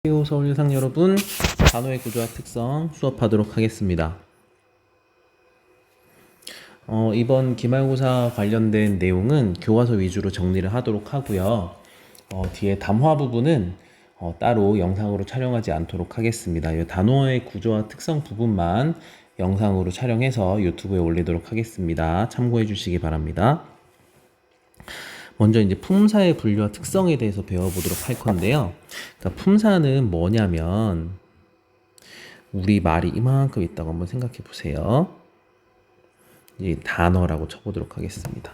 서울 유상 여러분, 단어의 구조와 특성 수업하도록 하겠습니다. 이번 기말고사 관련된 내용은 교과서 위주로 정리를 하도록 하고요. 뒤에 담화 부분은 따로 영상으로 촬영하지 않도록 하겠습니다. 이 단어의 구조와 특성 부분만 영상으로 촬영해서 유튜브에 올리도록 하겠습니다. 참고해 주시기 바랍니다. 먼저 이제 품사의 분류와 특성에 대해서 배워보도록 할 건데요. 그러니까 품사는 뭐냐면 우리 말이 이만큼 있다고 한번 생각해 보세요. 이 단어라고 쳐보도록 하겠습니다.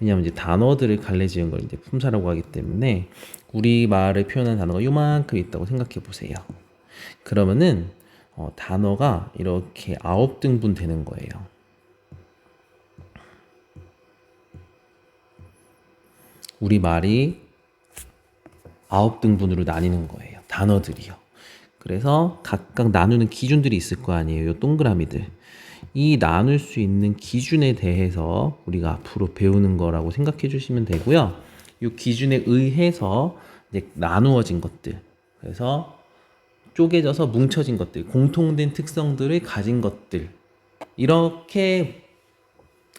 왜냐하면 이제 단어들을 갈래지은 걸 이제 품사라고 하기 때문에 우리 말을 표현한 단어가 이만큼 있다고 생각해 보세요. 그러면은 단어가 이렇게 9등분 되는 거예요. 우리 말이 9등분으로 나뉘는 거예요. 단어들이요. 그래서 각각 나누는 기준들이 있을 거 아니에요. 요 동그라미들. 이 나눌 수 있는 기준에 대해서 우리가 앞으로 배우는 거라고 생각해 주시면 되고요. 이 기준에 의해서 이제 나누어진 것들. 그래서 쪼개져서 뭉쳐진 것들, 공통된 특성들을 가진 것들. 이렇게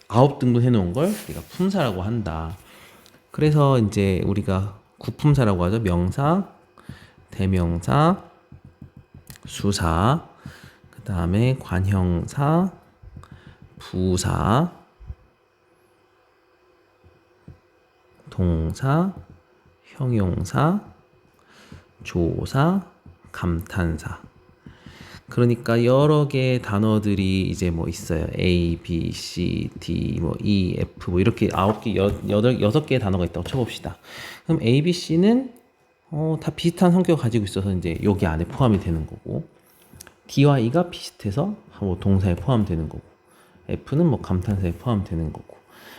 9등분 해놓은 걸 우리가 품사라고 한다. 그래서 이제 우리가 구품사라고 하죠. 명사, 대명사, 수사, 그 다음에 관형사, 부사, 동사, 형용사, 조사, 감탄사. 그러니까 여러 개의 단어들이 이제 뭐 있어요. A, B, C, D, 뭐 E, F 뭐 이렇게 9개, 6개의 단어가 있다고 쳐봅시다. 그럼 A, B, C는 다 비슷한 성격을 가지고 있어서 이제 여기 안에 포함이 되는 거고, D와 E가 비슷해서 뭐 동사에 포함되는 거고, F는 뭐 감탄사에 포함되는 거고.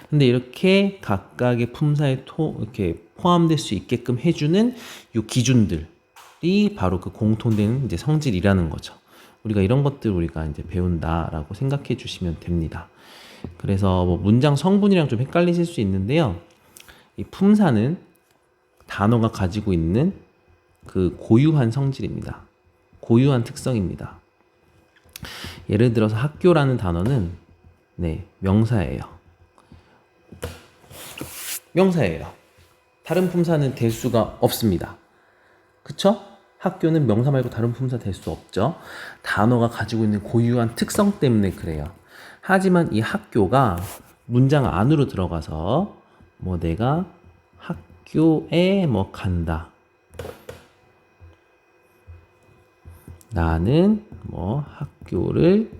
근데 이렇게 각각의 품사에 이렇게 포함될 수 있게끔 해주는 이 기준들이 바로 그 공통된 이제 성질이라는 거죠. 우리가 이런 것들 우리가 이제 배운다라고 생각해 주시면 됩니다. 그래서 뭐 문장 성분이랑 좀 헷갈리실 수 있는데요. 이 품사는 단어가 가지고 있는 그 고유한 성질입니다. 고유한 특성입니다. 예를 들어서 학교라는 단어는 명사예요. 명사예요. 다른 품사는 될 수가 없습니다. 그쵸? 학교는 명사 말고 다른 품사 될 수 없죠. 단어가 가지고 있는 고유한 특성 때문에 그래요. 하지만 이 학교가 문장 안으로 들어가서 뭐 내가 학교에 뭐 간다. 나는 뭐 학교를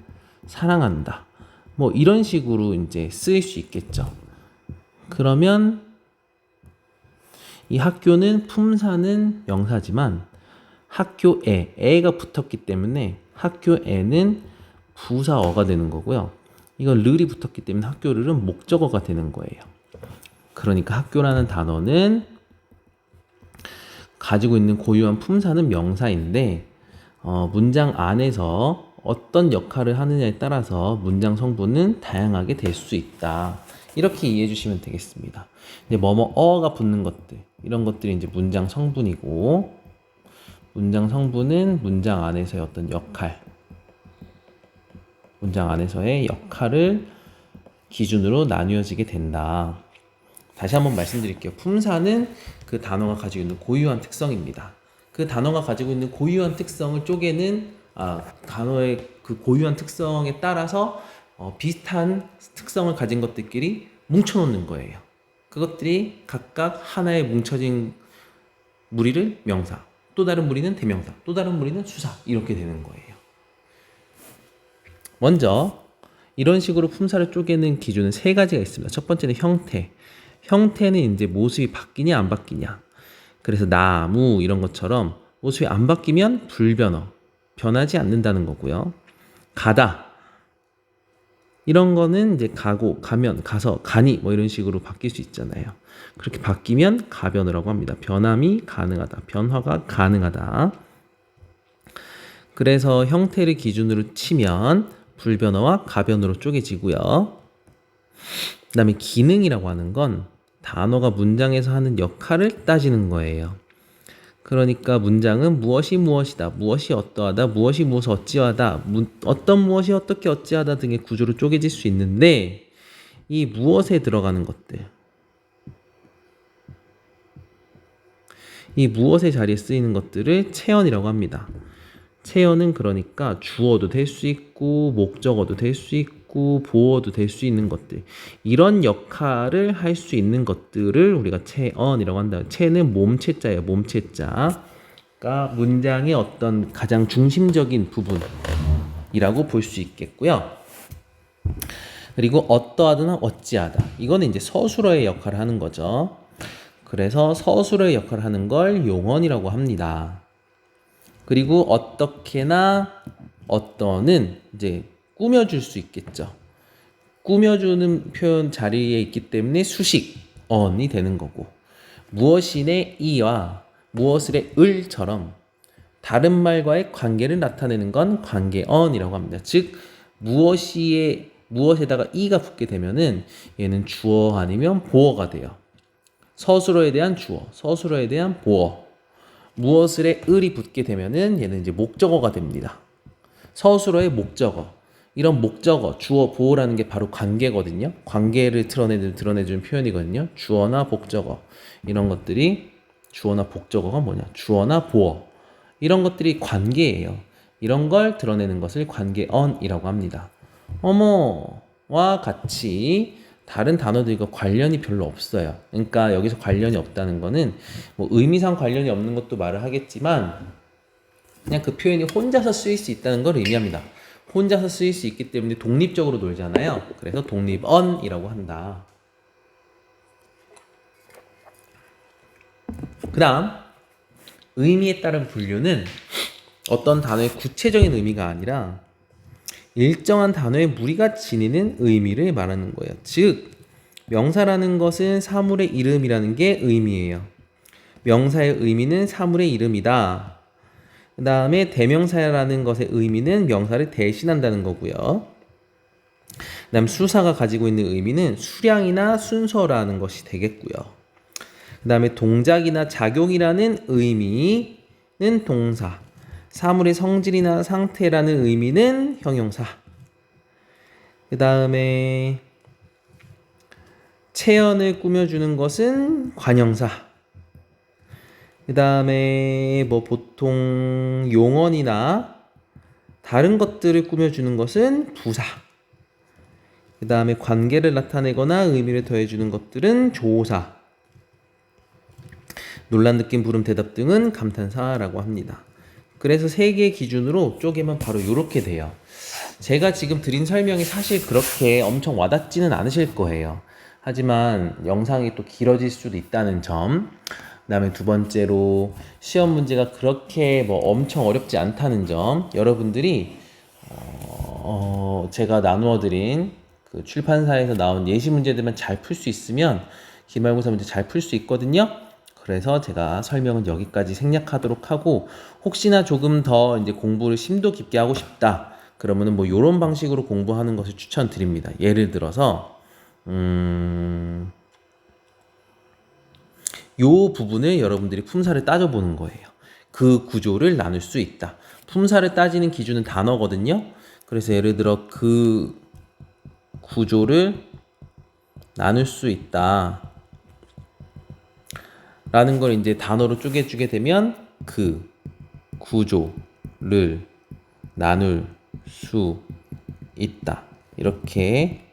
사랑한다. 뭐 이런 식으로 이제 쓰일 수 있겠죠. 그러면 이 학교는 품사는 명사지만 학교에 에가 붙었기 때문에 학교에는 부사어가 되는 거고요. 이건 르이 붙었기 때문에 학교를은 목적어가 되는 거예요. 그러니까 학교라는 단어는 가지고 있는 고유한 품사는 명사인데 문장 안에서 어떤 역할을 하느냐에 따라서 문장 성분은 다양하게 될 수 있다. 이렇게 이해해 주시면 되겠습니다. 이제 어가 붙는 것들, 이런 것들이 이제 문장 성분이고, 문장 성분은 문장 안에서의 어떤 역할, 문장 안에서의 역할을 기준으로 나뉘어지게 된다. 다시 한번 말씀드릴게요. 품사는 그 단어가 가지고 있는 고유한 특성입니다. 그 단어가 가지고 있는 고유한 특성을 쪼개는 단어의 그 고유한 특성에 따라서 비슷한 특성을 가진 것들끼리 뭉쳐놓는 거예요. 그것들이 각각 하나의 뭉쳐진 무리를 명사, 또 다른 무리는 대명사, 또 다른 무리는 수사, 이렇게 되는 거예요. 먼저 이런 식으로 품사를 쪼개는 기준은 3가지가 있습니다. 첫 번째는 형태. 형태는 이제 모습이 바뀌냐 안 바뀌냐. 그래서 나무 이런 것처럼 모습이 안 바뀌면 불변어, 변하지 않는다는 거고요. 가다 이런 거는 이제 가고, 가면, 가서, 가니 뭐 이런 식으로 바뀔 수 있잖아요. 그렇게 바뀌면 가변어라고 합니다. 변함이 가능하다, 변화가 가능하다. 그래서 형태를 기준으로 치면 불변어와 가변어로 쪼개지고요. 그 다음에 기능이라고 하는 건 단어가 문장에서 하는 역할을 따지는 거예요. 그러니까 문장은 무엇이 무엇이다, 무엇이 어떠하다, 무엇이 무엇을 어찌하다, 어떤 무엇이 어떻게 어찌하다 등의 구조로 쪼개질 수 있는데 이 무엇에 들어가는 것들, 이 무엇의 자리에 쓰이는 것들을 체언이라고 합니다. 체언은 그러니까 주어도 될 수 있고 목적어도 될 수 있고 보어도 될 수 있는 것들, 이런 역할을 할 수 있는 것들을 우리가 체언이라고 한다. 체는 몸체자예요. 몸체자가 문장의 어떤 가장 중심적인 부분이라고 볼 수 있겠고요. 그리고 어떠하거나 어찌하다, 이거는 이제 서술어의 역할을 하는 거죠. 그래서 서술어의 역할을 하는 걸 용언이라고 합니다. 그리고 어떻게나 어떠는 이제 꾸며줄 수 있겠죠. 꾸며주는 표현 자리에 있기 때문에 수식어이 되는 거고, 무엇인의 이와 무엇을의 을처럼 다른 말과의 관계를 나타내는 건 관계언이라고 합니다. 즉 무엇에다가 이가 붙게 되면은 얘는 주어 아니면 보어가 돼요. 서술어에 대한 주어, 서술어에 대한 보어. 무엇을의 을이 붙게 되면은 얘는 이제 목적어가 됩니다. 서술어의 목적어. 이런 목적어, 주어, 보어라는 게 바로 관계거든요. 관계를 드러내주는 표현이거든요. 주어나 목적어. 이런 것들이, 주어나 목적어가 뭐냐? 주어나 보어. 이런 것들이 관계예요. 이런 걸 드러내는 것을 관계언이라고 합니다. 어머와 같이 다른 단어들과 관련이 별로 없어요. 그러니까 여기서 관련이 없다는 거는 뭐 의미상 관련이 없는 것도 말을 하겠지만 그냥 그 표현이 혼자서 쓰일 수 있다는 걸 의미합니다. 혼자서 쓰일 수 있기 때문에 독립적으로 놀잖아요. 그래서 독립언이라고 한다. 그 다음 의미에 따른 분류는 어떤 단어의 구체적인 의미가 아니라 일정한 단어의 무리가 지니는 의미를 말하는 거예요. 즉 명사라는 것은 사물의 이름이라는 게 의미예요. 명사의 의미는 사물의 이름이다. 그 다음에 대명사라는 것의 의미는 명사를 대신한다는 거고요. 그 다음 수사가 가지고 있는 의미는 수량이나 순서라는 것이 되겠고요. 그 다음에 동작이나 작용이라는 의미는 동사, 사물의 성질이나 상태라는 의미는 형용사, 그 다음에 체언을 꾸며주는 것은 관형사, 그 다음에 뭐 보통 용언이나 다른 것들을 꾸며주는 것은 부사, 그 다음에 관계를 나타내거나 의미를 더해주는 것들은 조사, 논란, 느낌, 물음, 대답 등은 감탄사라고 합니다. 그래서 세 개의 기준으로 쪼개면 바로 이렇게 돼요. 제가 지금 드린 설명이 사실 그렇게 엄청 와닿지는 않으실 거예요. 하지만 영상이 또 길어질 수도 있다는 점, 그 다음에 두 번째로 시험 문제가 그렇게 뭐 엄청 어렵지 않다는 점, 여러분들이 제가 나누어 드린 그 출판사에서 나온 예시 문제들만 잘 풀 수 있으면 기말고사 문제 잘 풀 수 있거든요. 그래서 제가 설명은 여기까지 생략하도록 하고, 혹시나 조금 더 이제 공부를 심도 깊게 하고 싶다 그러면은 뭐 요런 방식으로 공부하는 것을 추천드립니다. 예를 들어서 요 부분을 여러분들이 품사를 따져보는 거예요. 그 구조를 나눌 수 있다. 품사를 따지는 기준은 단어거든요. 그래서 예를 들어 그 구조를 나눌 수 있다 라는 걸 이제 단어로 쪼개주게 되면 그 구조를 나눌 수 있다. 이렇게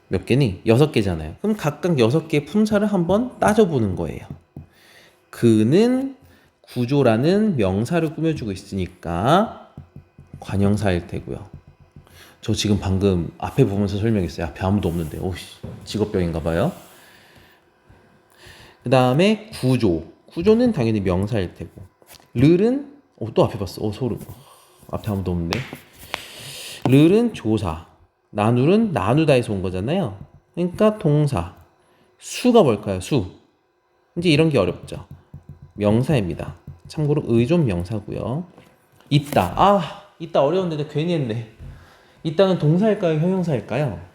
몇 개니? 6개잖아요. 그럼 각각 6개의 품사를 한번 따져보는 거예요. 그는 구조라는 명사를 꾸며주고 있으니까 관형사일 테고요. 저 지금 방금 앞에 보면서 설명했어요. 앞에 아무도 없는데. 오씨, 직업병인가 봐요. 그 다음에 구조는 당연히 명사일 테고, 르는 또 앞에 봤어. 소름. 앞에 아무도 없는데. 르는 조사, 나눌은 나누다에서 온 거잖아요. 그러니까 동사. 수가 뭘까요? 수. 이제 이런 게 어렵죠. 명사입니다. 참고로 의존 명사고요. 있다. 있다 어려운데 내가 괜히 했네. 있다는 동사일까요? 형용사일까요?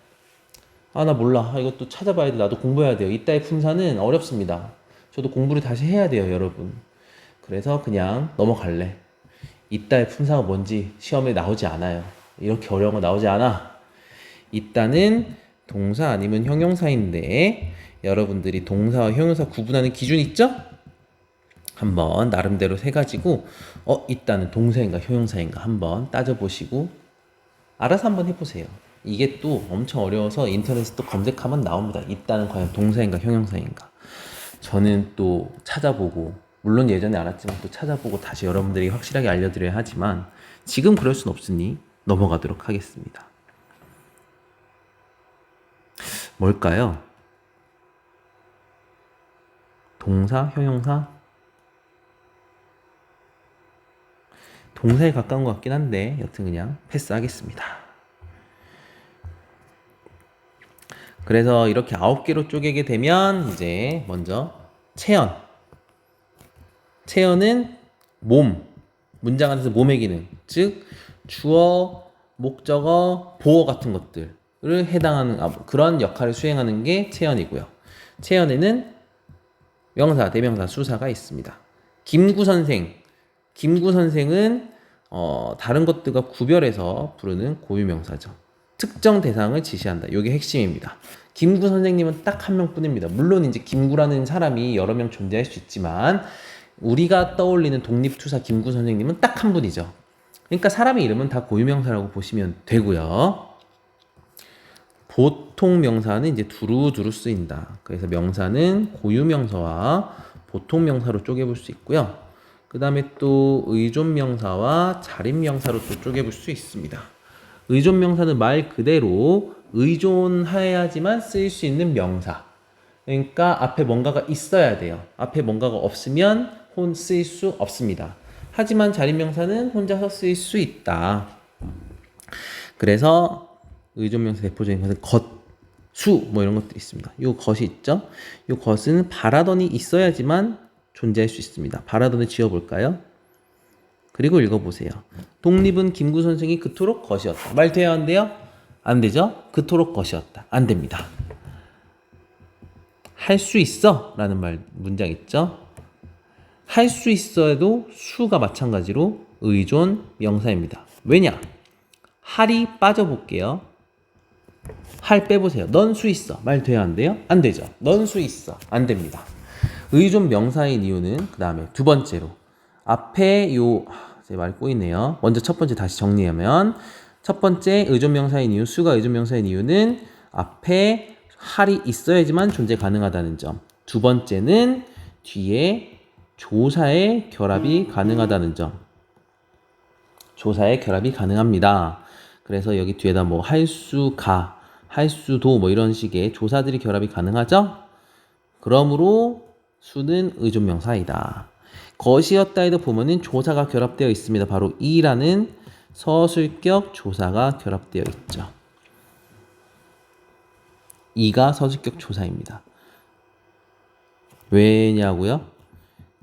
나 몰라. 이것도 찾아봐야 돼. 나도 공부해야 돼요. 이따의 품사는 어렵습니다. 저도 공부를 다시 해야 돼요, 여러분. 그래서 그냥 넘어갈래. 있다의 품사가 뭔지 시험에 나오지 않아요. 이렇게 어려운 거 나오지 않아. 있다는 동사 아니면 형용사인데 여러분들이 동사와 형용사 구분하는 기준 있죠? 한번 나름대로 해가지고 있다는 동사인가 형용사인가 한번 따져보시고 알아서 한번 해보세요. 이게 또 엄청 어려워서 인터넷에 또 검색하면 나옵니다. 있다는 과연 동사인가 형용사인가. 저는 또 찾아보고 물론 예전에 알았지만 또 찾아보고 다시 여러분들이 확실하게 알려드려야 하지만 지금 그럴 순 없으니 넘어가도록 하겠습니다. 뭘까요? 동사, 형용사? 동사에 가까운 것 같긴 한데 여튼 그냥 패스하겠습니다. 그래서 이렇게 9개로 쪼개게 되면 이제 먼저 체언. 체언은 몸. 문장 안에서 몸의 기능. 즉 주어, 목적어, 보어 같은 것들을 해당하는 그런 역할을 수행하는 게 체언이고요. 체언에는 명사, 대명사, 수사가 있습니다. 김구 선생. 김구 선생은 다른 것들과 구별해서 부르는 고유명사죠. 특정 대상을 지시한다. 이게 핵심입니다. 김구 선생님은 딱 한 명뿐입니다. 물론 이제 김구라는 사람이 여러 명 존재할 수 있지만 우리가 떠올리는 독립투사 김구 선생님은 딱 한 분이죠. 그러니까 사람의 이름은 다 고유명사라고 보시면 되고요. 보통 명사는 이제 두루두루 쓰인다. 그래서 명사는 고유명사와 보통 명사로 쪼개볼 수 있고요. 그 다음에 또 의존명사와 자립명사로 또 쪼개볼 수 있습니다. 의존명사는 말 그대로 의존해야지만 쓰일 수 있는 명사. 그러니까 앞에 뭔가가 있어야 돼요. 앞에 뭔가가 없으면 쓰일 수 없습니다. 하지만 자립명사는 혼자서 쓰일 수 있다. 그래서 의존명사 대표적인 것은 것, 수 뭐 이런 것들이 있습니다. 요 것이 있죠. 요 것은 바라더니 있어야지만 존재할 수 있습니다. 바라더니 지어볼까요? 그리고 읽어보세요. 독립은 김구 선생이 그토록 것이었다. 말 돼야 한대요? 안 되죠? 그토록 것이었다. 안 됩니다. 할 수 있어 라는 문장 있죠? 할 수 있어도 수가 마찬가지로 의존 명사입니다. 왜냐? 할이 빠져볼게요. 할 빼보세요. 넌 수 있어. 말 돼야 한대요? 안 되죠. 넌 수 있어. 안 됩니다. 의존 명사인 이유는 그 다음에 두 번째로 앞에 제 말 꼬이네요. 먼저 첫 번째 다시 정리하면 첫 번째 의존 명사인 이유, 수가 의존 명사인 이유는 앞에 할이 있어야지만 존재 가능하다는 점. 두 번째는 뒤에 조사의 결합이 가능하다는 점. 조사의 결합이 가능합니다. 그래서 여기 뒤에다 뭐 할 수가, 할 수도 뭐 이런 식의 조사들이 결합이 가능하죠? 그러므로 수는 의존명사이다. 것이었다에도 보면은 조사가 결합되어 있습니다. 바로 이라는 서술격 조사가 결합되어 있죠. 이가 서술격 조사입니다. 왜냐고요?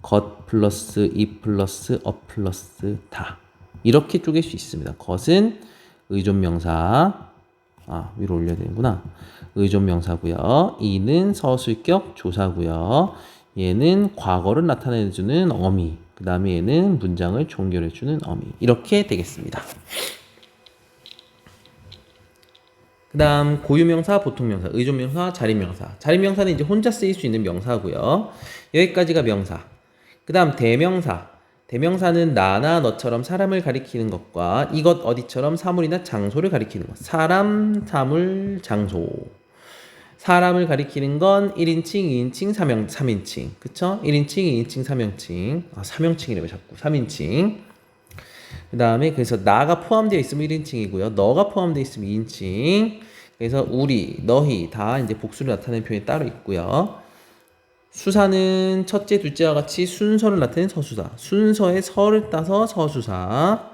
것 플러스 이 플러스 플러스 다. 이렇게 쪼갤 수 있습니다. 것은 의존명사. 위로 올려야 되는구나. 의존명사고요. 이는 서술격 조사고요. 얘는 과거를 나타내주는 어미. 그 다음에 얘는 문장을 종결해주는 어미. 이렇게 되겠습니다. 그 다음 고유명사, 보통명사, 의존명사, 자립명사. 자립명사는 이제 혼자 쓰일 수 있는 명사고요. 여기까지가 명사. 그 다음 대명사. 대명사는 나나 너처럼 사람을 가리키는 것과 이것 어디처럼 사물이나 장소를 가리키는 것. 사람, 사물, 장소. 사람을 가리키는 건 1인칭, 2인칭, 3인칭. 그쵸? 1인칭, 2인칭, 3인칭. 3인칭이래요, 자꾸. 3인칭. 그 다음에 그래서 나가 포함되어 있으면 1인칭이고요. 너가 포함되어 있으면 2인칭. 그래서 우리, 너희 다 이제 복수를 나타내는 표현이 따로 있고요. 수사는 첫째, 둘째와 같이 순서를 나타내는 서수사. 순서의 서를 따서 서수사.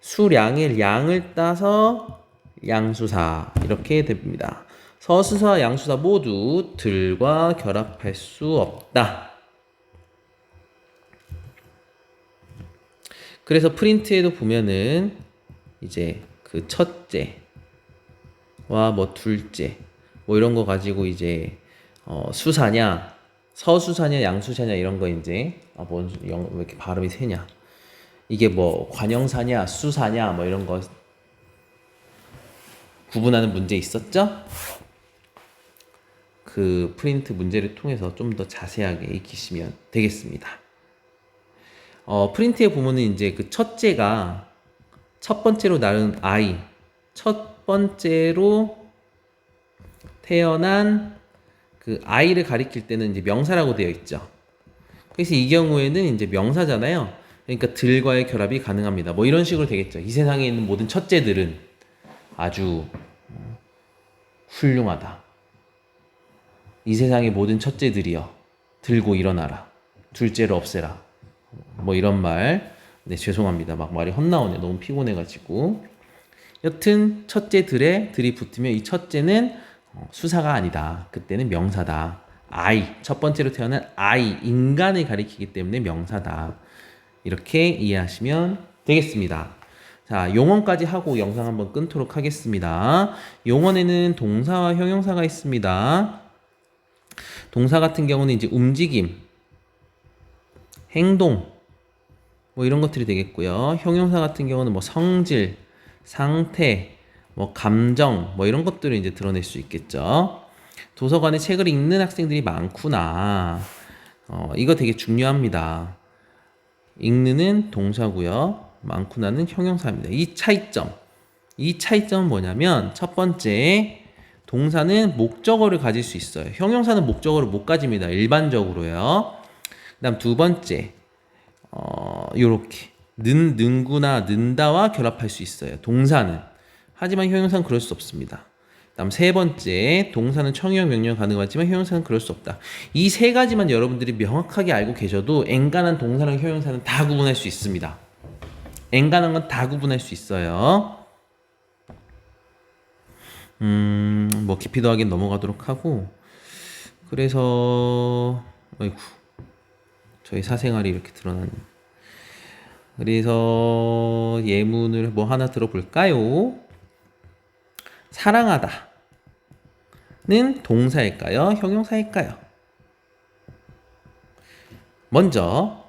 수량의 량을 따서 양수사. 이렇게 됩니다. 서수사, 양수사 모두 들과 결합할 수 없다. 그래서 프린트에도 보면은 이제 그 첫째와 뭐 둘째 뭐 이런 거 가지고 이제 수사냐 서수사냐 양수사냐 이런 거 이제 왜 이렇게 발음이 세냐. 이게 뭐 관형사냐 수사냐 뭐 이런 거 구분하는 문제 있었죠? 그 프린트 문제를 통해서 좀 더 자세하게 익히시면 되겠습니다. 프린트에 보면은 이제 그 첫째가 첫 번째로 낳은 아이, 첫 번째로 태어난 그 아이를 가리킬 때는 이제 명사라고 되어 있죠. 그래서 이 경우에는 이제 명사잖아요. 그러니까 들과의 결합이 가능합니다. 뭐 이런 식으로 되겠죠. 이 세상에 있는 모든 첫째들은 아주 훌륭하다. 이 세상의 모든 첫째들이여 들고 일어나라. 둘째를 없애라. 뭐 이런 말. 네, 죄송합니다. 막 말이 헛나오네. 너무 피곤해가지고. 여튼 첫째들에 들이 붙으면 이 첫째는 수사가 아니다. 그때는 명사다. 아이, 첫 번째로 태어난 아이, 인간을 가리키기 때문에 명사다. 이렇게 이해하시면 되겠습니다. 자, 용언까지 하고 영상 한번 끊도록 하겠습니다. 용언에는 동사와 형용사가 있습니다. 동사 같은 경우는 이제 움직임, 행동, 뭐 이런 것들이 되겠고요. 형용사 같은 경우는 뭐 성질, 상태, 뭐 감정, 뭐 이런 것들을 이제 드러낼 수 있겠죠. 도서관에 책을 읽는 학생들이 많구나. 이거 되게 중요합니다. 읽는은 동사고요. 많구나는 형용사입니다. 이 차이점은 뭐냐면 첫 번째, 동사는 목적어를 가질 수 있어요. 형용사는 목적어를 못 가집니다. 일반적으로요. 그다음 두 번째, 요렇게 는구나 는다와 결합할 수 있어요. 동사는. 하지만 형용사는 그럴 수 없습니다. 다음 세 번째, 동사는 청유형 명령 가능하지만 형용사는 그럴 수 없다. 이 세 가지만 여러분들이 명확하게 알고 계셔도 엔간한 동사랑 형용사는 다 구분할 수 있습니다. 엔간한 건 다 구분할 수 있어요. 뭐 깊이 더하기는 넘어가도록 하고, 그래서 아이고, 저희 사생활이 이렇게 드러나는. 그래서 예문을 뭐 하나 들어볼까요? 사랑하다는 동사일까요? 형용사일까요? 먼저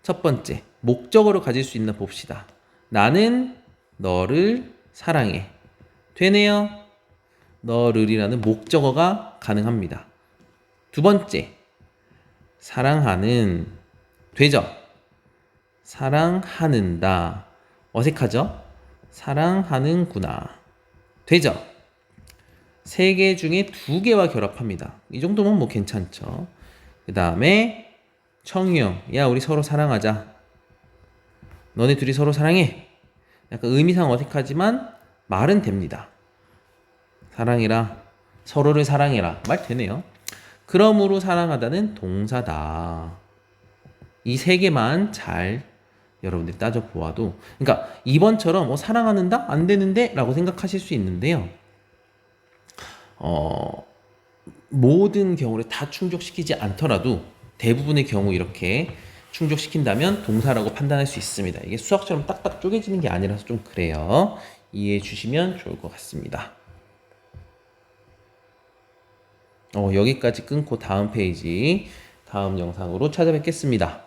첫 번째, 목적어로 가질 수 있나 봅시다. 나는 너를 사랑해. 되네요. 너를이라는 목적어가 가능합니다. 두 번째, 사랑하는 되죠? 사랑하는다. 어색하죠? 사랑하는구나. 되죠? 세 개 중에 두 개와 결합합니다. 이 정도면 뭐 괜찮죠. 그 다음에 청유형. 야, 우리 서로 사랑하자. 너네 둘이 서로 사랑해. 약간 의미상 어색하지만 말은 됩니다. 사랑해라. 서로를 사랑해라. 말 되네요. 그러므로 사랑하다는 동사다. 이 세 개만 잘 여러분들이 따져보아도, 그러니까 2번처럼 사랑하는다? 안 되는데? 라고 생각하실 수 있는데요. 모든 경우를 다 충족시키지 않더라도 대부분의 경우 이렇게 충족시킨다면 동사라고 판단할 수 있습니다. 이게 수학처럼 딱딱 쪼개지는 게 아니라서 좀 그래요. 이해해 주시면 좋을 것 같습니다. 여기까지 끊고 다음 페이지, 다음 영상으로 찾아뵙겠습니다.